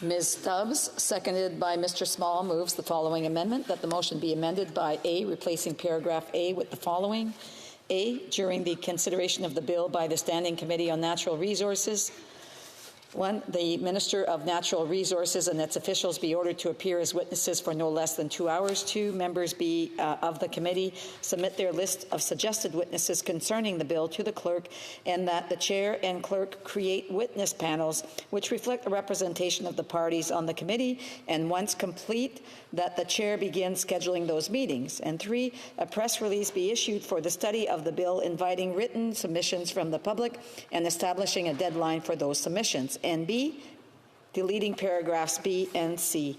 Ms. Stubbs, seconded by Mr. Small, moves the following amendment, that the motion be amended by A, replacing paragraph A with the following. A, during the consideration of the bill by the Standing Committee on Natural Resources, 1, the Minister of Natural Resources and its officials be ordered to appear as witnesses for no less than 2 hours. 2, members of the committee submit their list of suggested witnesses concerning the bill to the clerk, and that the chair and clerk create witness panels which reflect the representation of the parties on the committee, and once complete, that the chair begin scheduling those meetings. And 3, a press release be issued for the study of the bill, inviting written submissions from the public and establishing a deadline for those submissions. And B, deleting paragraphs B and C.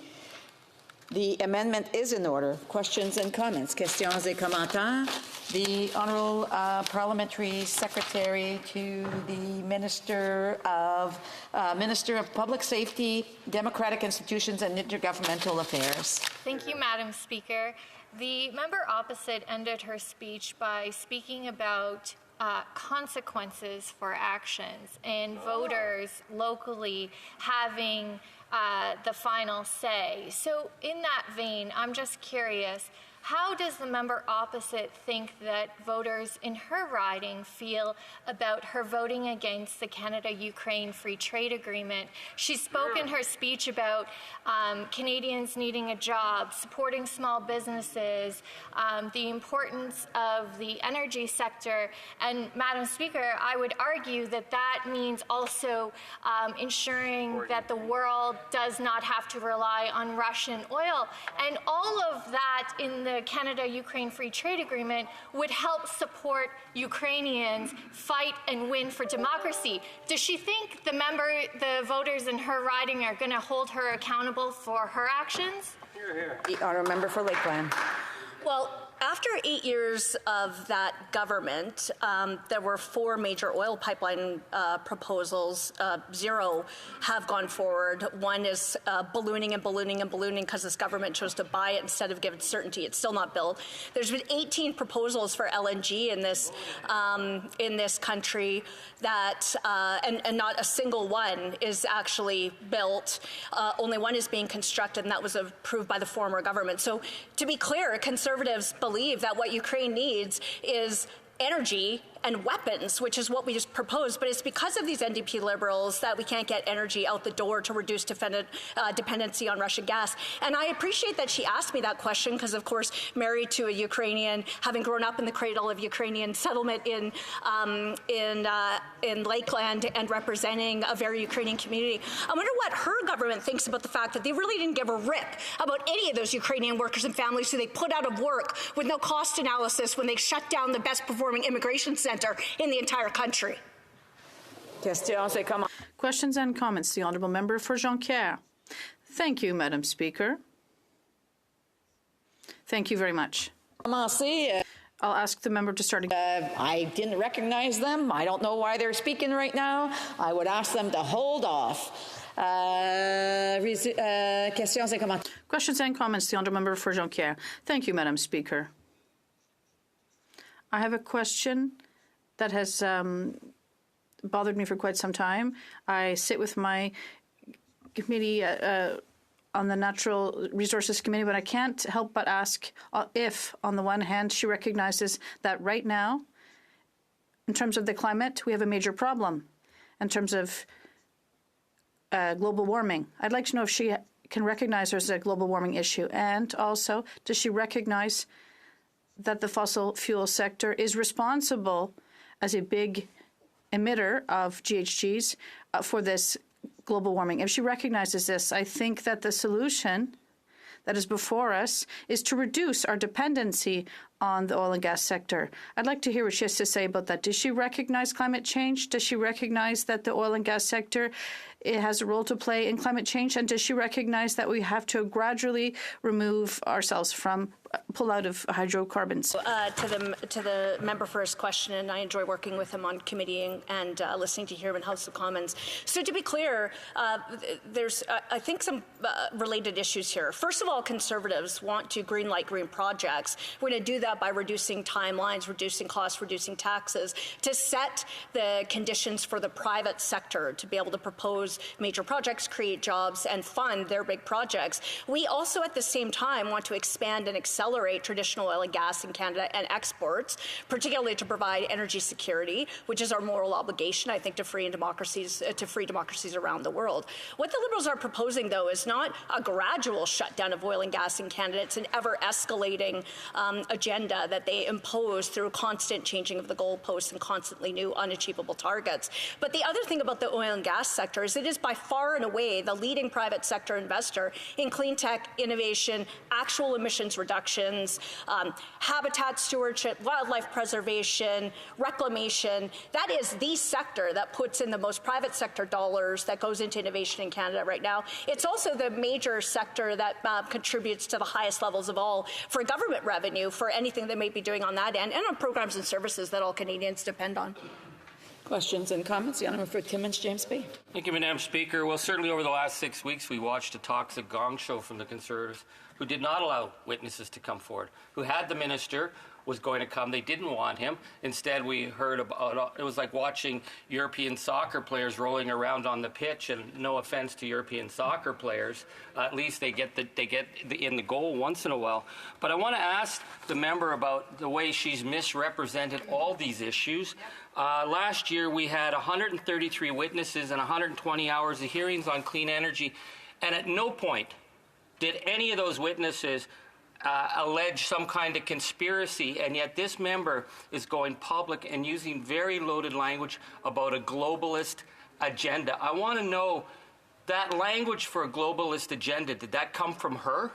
The amendment is in order. Questions and comments? Questions et commentaires. The Honourable Parliamentary Secretary to the Minister of Public Safety, Democratic Institutions and Intergovernmental Affairs. Thank you, Madam Speaker. The member opposite ended her speech by speaking about consequences for actions and voters locally having the final say. So in that vein, I'm just curious, how does the member opposite think that voters in her riding feel about her voting against the Canada-Ukraine Free Trade Agreement? She spoke in her speech about Canadians needing a job, supporting small businesses, the importance of the energy sector. And Madam Speaker, I would argue that that means also ensuring that the world does not have to rely on Russian oil. And all of that in the Canada-Ukraine Free Trade Agreement would help support Ukrainians fight and win for democracy. Does she think the voters in her riding are going to hold her accountable for her actions? The honourable member for Lakeland. Well, after 8 years of that government, there were 4 major oil pipeline proposals. 0 have gone forward. 1 is ballooning and ballooning and ballooning because this government chose to buy it instead of give it certainty. It's still not built. There's been 18 proposals for LNG in this country that, and not a single one is actually built. Only 1 is being constructed, and that was approved by the former government. So, to be clear, conservatives believe that what Ukraine needs is energy and weapons, which is what we just proposed, but it's because of these NDP Liberals that we can't get energy out the door to reduce dependency on Russian gas. And I appreciate that she asked me that question because, of course, married to a Ukrainian, having grown up in the cradle of Ukrainian settlement in Lakeland and representing a very Ukrainian community, I wonder what her government thinks about the fact that they really didn't give a rip about any of those Ukrainian workers and families who they put out of work with no cost analysis when they shut down the best performing immigration center in the entire country. Questions and comments. The Honourable Member for Jonquière. Thank you, Madam Speaker. Thank you very much. I'll ask the member to start again. I didn't recognize them. I don't know why they're speaking right now. I would ask them to hold off. Questions and comments. The Honourable Member for Jonquière. Thank you, Madam Speaker. I have a question that has bothered me for quite some time. I sit with my committee on the Natural Resources Committee, but I can't help but ask if, on the one hand, she recognizes that right now, in terms of the climate, we have a major problem in terms of global warming. I'd like to know if she can recognize there's a global warming issue, and also, does she recognize that the fossil fuel sector is responsible as a big emitter of GHGs for this global warming? If she recognizes this, I think that the solution that is before us is to reduce our dependency on the oil and gas sector. I'd like to hear what she has to say about that. Does she recognize climate change? Does she recognize that the oil and gas sector has a role to play in climate change? And does she recognize that we have to gradually remove ourselves from pull out of hydrocarbons? To the member for his question, and I enjoy working with him on committee and listening to him in House of Commons. So to be clear, there's I think some related issues here. First of all, Conservatives want to greenlight green projects. We're going to do that by reducing timelines, reducing costs, reducing taxes, to set the conditions for the private sector to be able to propose propose major projects, create jobs, and fund their big projects. We also, at the same time, want to expand and accelerate traditional oil and gas in Canada and exports, particularly to provide energy security, which is our moral obligation, I think, to free democracies around the world. What the Liberals are proposing, though, is not a gradual shutdown of oil and gas in Canada. It's an ever-escalating agenda that they impose through constant changing of the goalposts and constantly new unachievable targets. But the other thing about the oil and gas sector is it is by far and away the leading private sector investor in clean tech, innovation, actual emissions reductions, habitat stewardship, wildlife preservation, reclamation. That is the sector that puts in the most private sector dollars that goes into innovation in Canada right now. It's also the major sector that contributes to the highest levels of all for government revenue for anything they may be doing on that end and on programs and services that all Canadians depend on. Questions and comments? The Honourable for Timmins, James Bay. Thank you, Madam Speaker. Well, certainly over the last 6 weeks, we watched a toxic gong show from the Conservatives who did not allow witnesses to come forward, who had the minister was going to come. They didn't want him. Instead, we heard about it was like watching European soccer players rolling around on the pitch. And no offense to European soccer players, at least they get in the goal once in a while. But I want to ask the member about the way she's misrepresented all these issues. Last year, we had 133 witnesses and 120 hours of hearings on clean energy, and at no point did any of those witnesses allege some kind of conspiracy, and yet this member is going public and using very loaded language about a globalist agenda. I want to know, that language for a globalist agenda, did that come from her?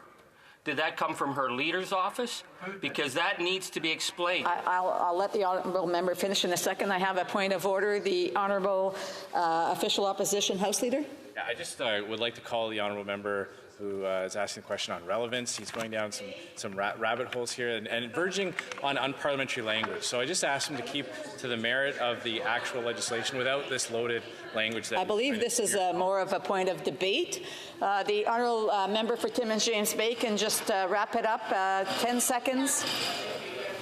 Did that come from her leader's office? Because that needs to be explained. I'll let the honourable member finish in a second. I have a point of order. The honourable official opposition House Leader. Yeah, I just would like to call the honourable member who is asking a question on relevance. He's going down some rabbit holes here and verging on unparliamentary language. So I just asked him to keep to the merit of the actual legislation without this loaded language. That I believe this is more of a point of debate. The honourable member for Timmins, James Bay, can just wrap it up. 10 seconds.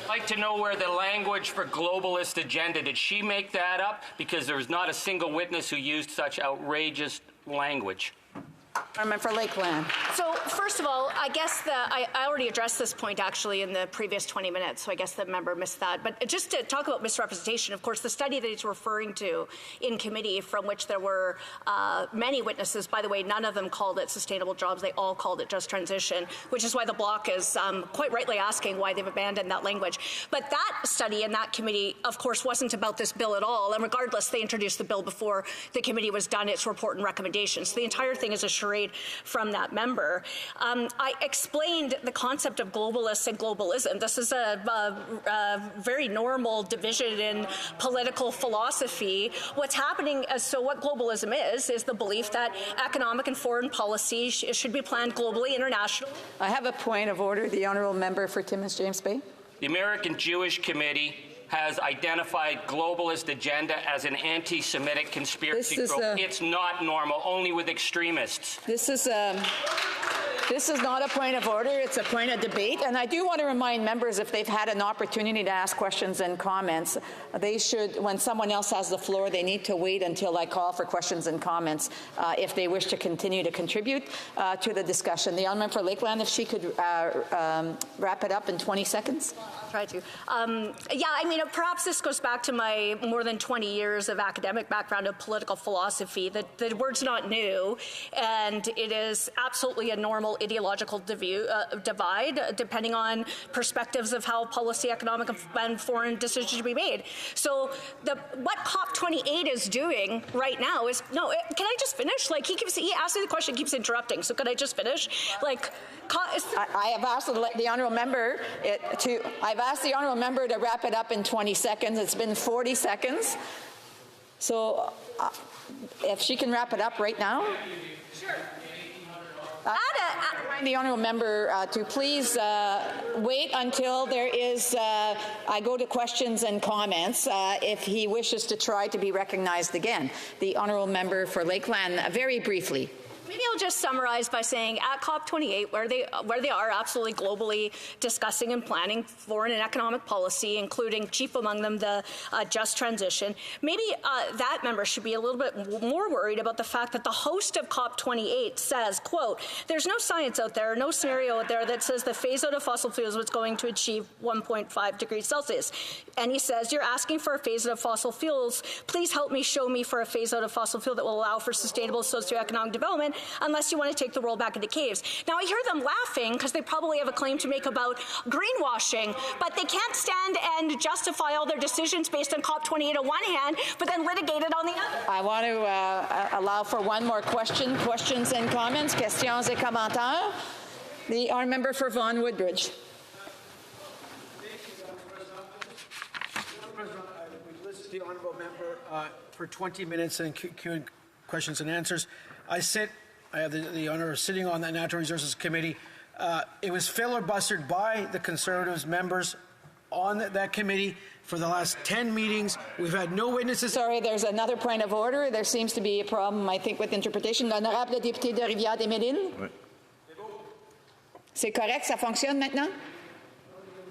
I'd like to know where the language for globalist agenda, did she make that up? Because there was not a single witness who used such outrageous language. For Lakeland. So first of all, I guess I already addressed this point actually in the previous 20 minutes, so I guess the member missed that. But just to talk about misrepresentation, of course, the study that he's referring to in committee, from which there were many witnesses, by the way, none of them called it sustainable jobs, they all called it just transition, which is why the Bloc is quite rightly asking why they've abandoned that language. But that study in that committee, of course, wasn't about this bill at all, and regardless, they introduced the bill before the committee was done its report and recommendations. So the entire thing is a charade from that member. I explained the concept of globalists and globalism. This is a very normal division in political philosophy. What's happening, so what globalism is the belief that economic and foreign policy should be planned globally, internationally. I have a point of order. The honourable member for Timmins, James Bay. The American Jewish Committee has identified globalist agenda as an anti-Semitic conspiracy group. It's not normal, only with extremists. This is not a point of order, it's a point of debate. And I do want to remind members, if they've had an opportunity to ask questions and comments, they should, when someone else has the floor, they need to wait until I call for questions and comments if they wish to continue to contribute to the discussion. The honourable for Lakeland, if she could wrap it up in 20 seconds. I'll try to. Yeah, I mean, perhaps this goes back to my more than 20 years of academic background of political philosophy. The word's not new, and it is absolutely a normal ideological divide, depending on perspectives of how policy, economic, and foreign decisions should be made. So what COP28 is doing right now is, no, can I just finish? Like, he asks me the question, keeps interrupting, so could I just finish? Like, I have asked the honourable member to wrap it up in 20 seconds. It's been 40 seconds. So if she can wrap it up right now. Sure. The honourable member to please wait until there is, I go to questions and comments if he wishes to try to be recognized again. The honourable member for Lakeland, very briefly. Maybe I'll just summarize by saying at COP28, where they are absolutely globally discussing and planning foreign and economic policy, including chief among them the just transition, maybe that member should be a little bit more worried about the fact that the host of COP28 says, quote, there's no science out there, no scenario out there that says the phase out of fossil fuels was going to achieve 1.5 degrees Celsius. And he says, you're asking for a phase out of fossil fuels. Please help me show me for a phase out of fossil fuel that will allow for sustainable socioeconomic development, unless you want to take the world back into caves. Now, I hear them laughing because they probably have a claim to make about greenwashing, but they can't stand and justify all their decisions based on COP28 on one hand, but then litigate it on the other. I want to allow for one more question. Questions and comments. Questions et commentaires. The honourable member for Vaughan Woodbridge. We've listened to the honourable member for 20 minutes and questions and answers. I have the honour of sitting on the Natural Resources Committee. It was filibustered by the Conservatives members on that committee for the last 10 meetings. We've had no witnesses. Sorry, there's another point of order. There seems to be a problem, I think, with interpretation. L'honorable député de Rivière-des-Mines. Oui. C'est correct? Ça fonctionne maintenant?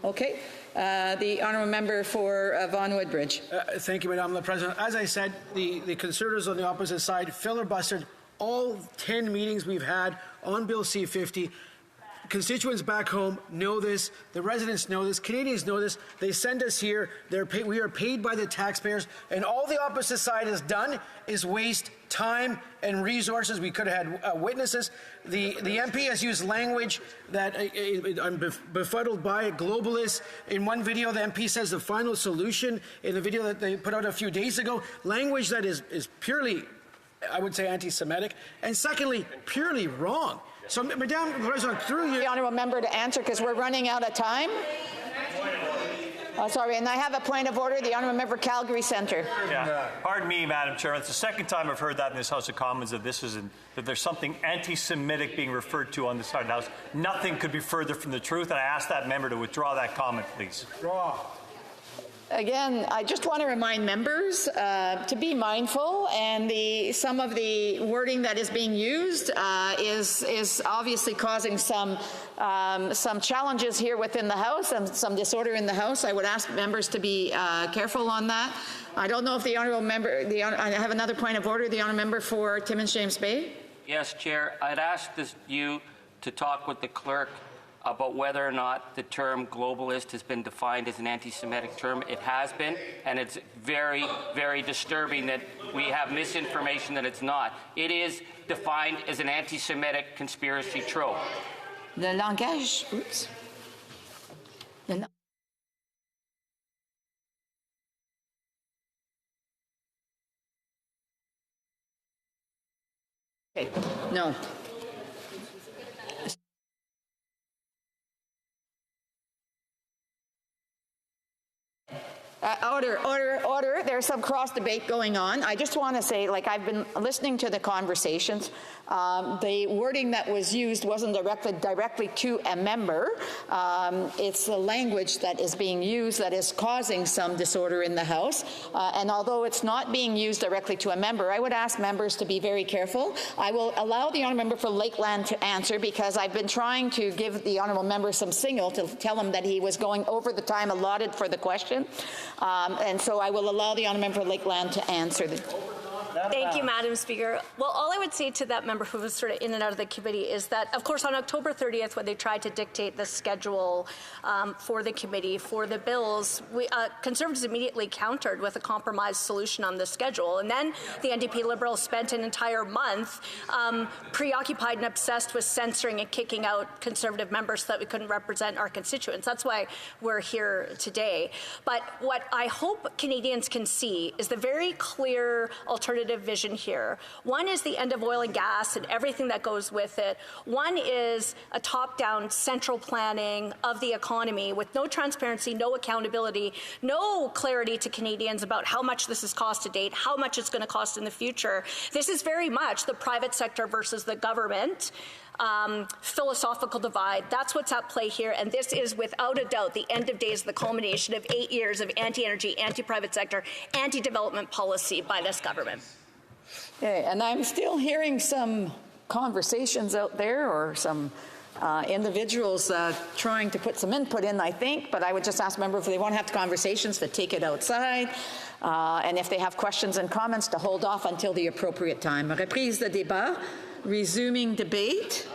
Okay. The honourable member for Vaughan Woodbridge. Thank you, Madame la President. As I said, the Conservatives on the opposite side filibustered all 10 meetings we've had on Bill C-50. Constituents back home know this. The residents know this. Canadians know this. They send us here. We are paid by the taxpayers. And all the opposite side has done is waste time and resources. We could have had witnesses. The MP has used language that I'm befuddled by. Globalist. In one video, the MP says the final solution. In the video that they put out a few days ago, language that is purely, I would say, anti-Semitic. And secondly, purely wrong. So, Madame President, through you... The honourable member to answer, because we're running out of time. Oh, sorry, and I have a point of order. The honourable member, Calgary Centre. Yeah. Pardon me, Madam Chair. It's the second time I've heard that in this House of Commons, that there's something anti-Semitic being referred to on this side of the House. Nothing could be further from the truth, and I ask that member to withdraw that comment, please. Withdraw. Again, I just want to remind members to be mindful, and some of the wording that is being used is obviously causing some challenges here within the House and some disorder in the House. I would ask members to be careful on that. I don't know if the honourable member, I have another point of order. The honourable member for Timmins James Bay. Yes, Chair. I'd ask you to talk with the clerk about whether or not the term globalist has been defined as an anti-Semitic term. It has been, and it's very, very disturbing that we have misinformation that it's not. It is defined as an anti-Semitic conspiracy trope. Le langage, oops. Okay, no. Order. There's some cross debate going on. I just want to say, like, I've been listening to the conversations. The wording that was used wasn't directly to a member. It's the language that is being used that is causing some disorder in the House. And although it's not being used directly to a member, I would ask members to be very careful. I will allow the honourable member for Lakeland to answer, because I've been trying to give the honourable member some signal to tell him that he was going over the time allotted for the question. And so I will allow the honourable member for Lakeland to answer. Thank you, Madam Speaker. Well, all I would say to that member who was sort of in and out of the committee is that, of course, on October 30th, when they tried to dictate the schedule for the committee for the bills, Conservatives immediately countered with a compromise solution on the schedule. And then the NDP Liberals spent an entire month preoccupied and obsessed with censoring and kicking out Conservative members so that we couldn't represent our constituents. That's why we're here today. But what I hope Canadians can see is the very clear alternative vision here. One is the end of oil and gas and everything that goes with it. One is a top-down central planning of the economy with no transparency, no accountability, no clarity to Canadians about how much this has cost to date, how much it's going to cost in the future. This is very much the private sector versus the government philosophical divide. That's what's at play here, and this is without a doubt the end of days, the culmination of 8 years of anti-energy, anti-private sector, anti-development policy by this government. Okay, and I'm still hearing some conversations out there or some individuals trying to put some input in, I think, but I would just ask members if they want to have conversations to take it outside, and if they have questions and comments to hold off until the appropriate time. Reprise de débat, resuming debate.